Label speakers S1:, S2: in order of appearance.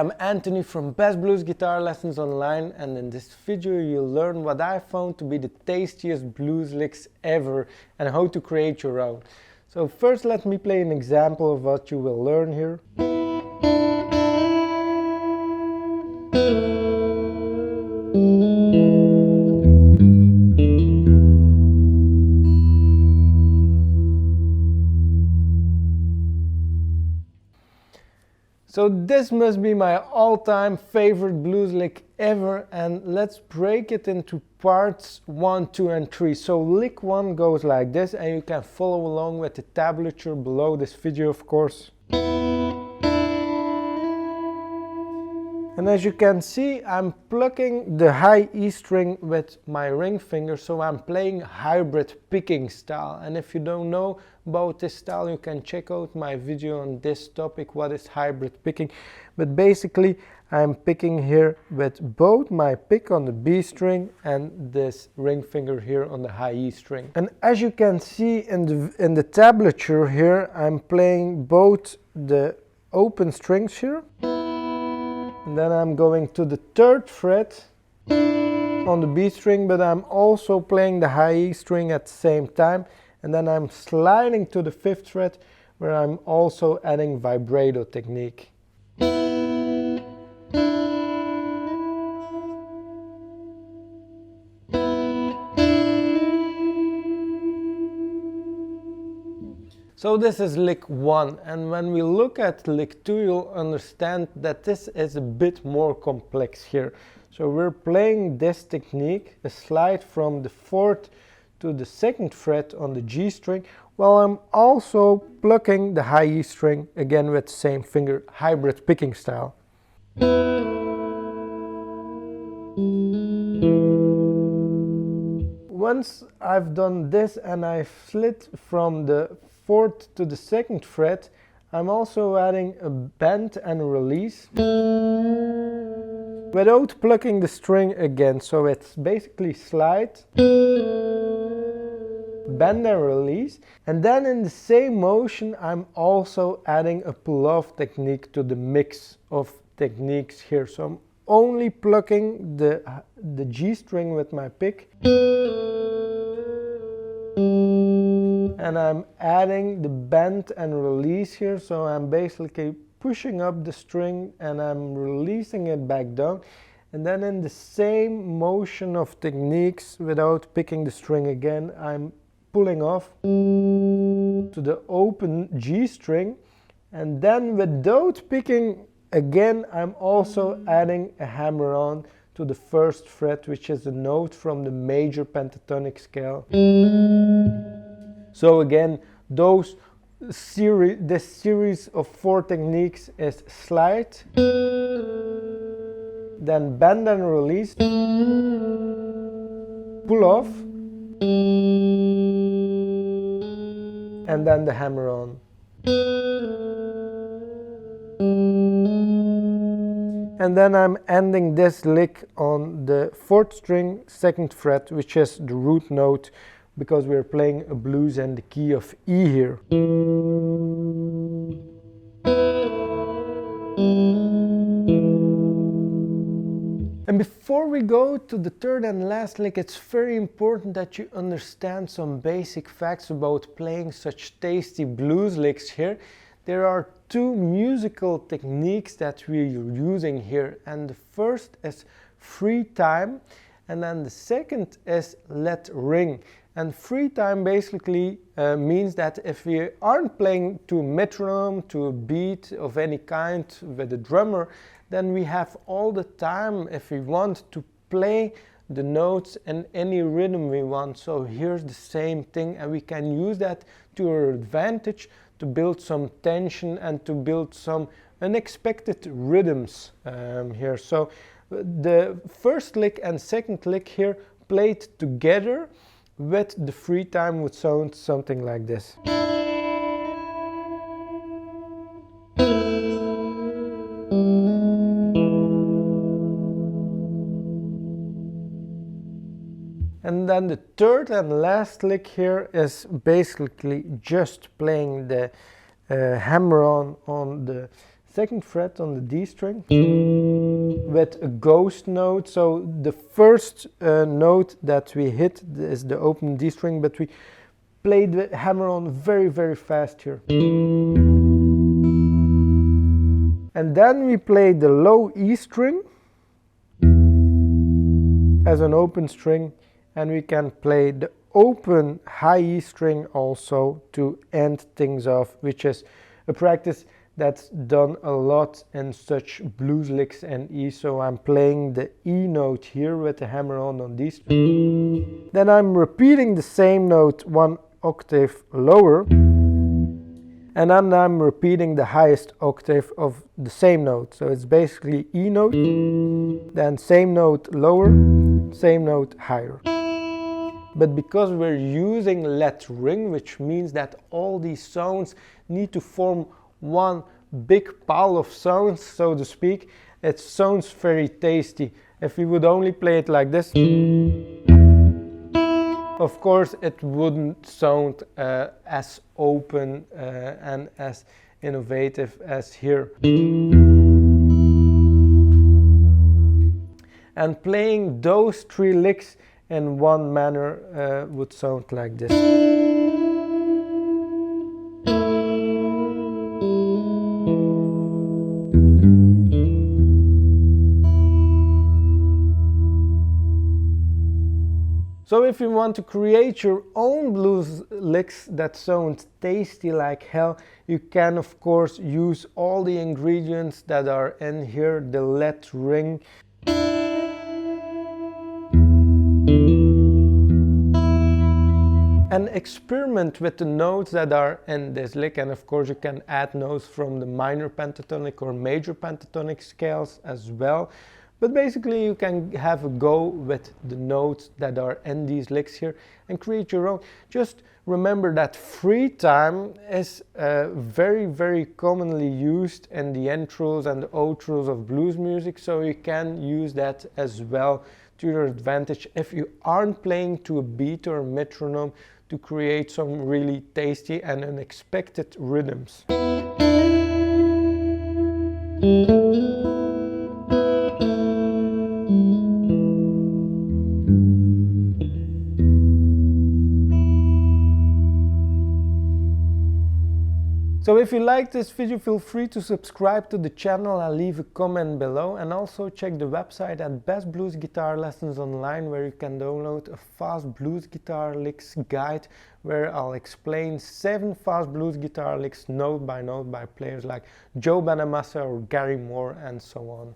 S1: I'm Anthony from Best Blues Guitar Lessons Online, and in this video you'll learn what I found to be the tastiest blues licks ever and how to create your own. So first let me play an example of what you will learn here. So this must be my all-time favorite blues lick ever, and let's break it into parts 1, 2 and 3. So lick 1 goes like this, and you can follow along with the tablature below this video, of course. And as you can see, I'm plucking the high E string with my ring finger, so I'm playing hybrid picking style. And if you don't know about this style, you can check out my video on this topic, what is hybrid picking. But basically, I'm picking here with both my pick on the B string and this ring finger here on the high E string. And as you can see in the tablature here, I'm playing both the open strings here. And then I'm going to the 3rd fret on the B string, but I'm also playing the high E string at the same time. And then I'm sliding to the 5th fret, where I'm also adding vibrato technique. So this is lick 1, and when we look at lick 2, you'll understand that this is a bit more complex here. So we're playing this technique, a slide from the 4th to the 2nd fret on the G string, while I'm also plucking the high E string, again with the same finger, hybrid picking style. Once I've done this and I've slid from the 4th to the 2nd fret, I'm also adding a bend and release without plucking the string again. So it's basically slide, bend and release, and then in the same motion I'm also adding a pull-off technique to the mix of techniques here. So I'm only plucking the G string with my pick, and I'm adding the bend and release here, so I'm basically pushing up the string and I'm releasing it back down. And then in the same motion of techniques, without picking the string again, I'm pulling off to the open G string, and then without picking again, I'm also adding a hammer-on to the 1st fret, which is a note from the major pentatonic scale. So again, this series of 4 techniques is slide, then bend and release, pull off, and then the hammer-on. And then I'm ending this lick on the 4th string, 2nd fret, which is the root note, because we're playing a blues and the key of E here. And before we go to the 3rd and last lick, it's very important that you understand some basic facts about playing such tasty blues licks here. There are 2 musical techniques that we're using here, and the first is free time, and then the second is let ring. And free time basically means that if we aren't playing to a metronome, to a beat of any kind with a drummer, then we have all the time, if we want, to play the notes in any rhythm we want. So here's the same thing, and we can use that to our advantage to build some tension and to build some unexpected rhythms here. So the 1st lick and 2nd lick here played together with the free time would sound something like this. And then the 3rd and last lick here is basically just playing the hammer-on the 2nd fret on the D string with a ghost note. So the first note that we hit is the open D string, but we played the hammer on very, very fast here. And then we played the low E string as an open string, and we can play the open high E string also to end things off, which is a practice that's done a lot in such blues licks and E. So I'm playing the E note here with the hammer on D string. Then I'm repeating the same note 1 octave lower, and then I'm repeating the highest octave of the same note. So it's basically E note, then same note lower, same note higher. But because we're using let ring, which means that all these sounds need to form one big pile of sounds, so to speak, it sounds very tasty. If we would only play it like this, of course it wouldn't sound as open and as innovative as here. And playing those 3 licks in one manner would sound like this. So if you want to create your own blues licks that sound tasty like hell, you can of course use all the ingredients that are in here, the let ring. And experiment with the notes that are in this lick, and of course you can add notes from the minor pentatonic or major pentatonic scales as well. But basically you can have a go with the notes that are in these licks here and create your own. Just remember that free time is very, very commonly used in the intros and the outros of blues music, so you can use that as well to your advantage if you aren't playing to a beat or a metronome, to create some really tasty and unexpected rhythms. So if you liked this video, feel free to subscribe to the channel and leave a comment below, and also check the website at Best Blues Guitar Lessons Online, where you can download a fast blues guitar licks guide where I'll explain 7 fast blues guitar licks note by players like Joe Bonamassa or Gary Moore and so on.